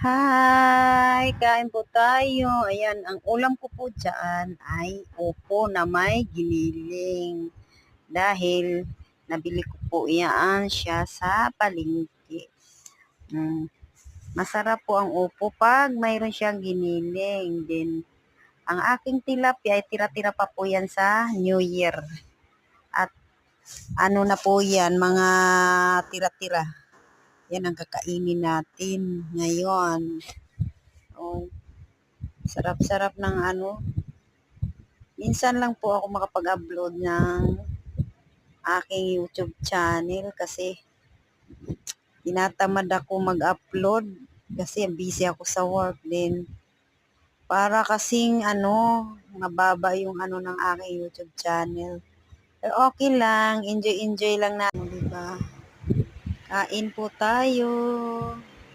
Hi! Kain po tayo. Ayan, ang ulam ko po dyan ay upo na may giniling. Dahil nabili ko po yan siya sa palengke. Masarap po ang upo pag mayroon siyang giniling. Then, ang aking tilapia ay tira-tira pa po yan sa New Year. At ano na po yan, mga tira-tira. Yan ang kakainin natin ngayon. Oh, sarap-sarap ng ano. Minsan lang po ako makapag-upload ng aking YouTube channel kasi tinatamad ako mag-upload kasi busy ako sa work din. Para kasing mababa yung ng aking YouTube channel. Pero okay lang, enjoy lang na, diba? Kain po tayo.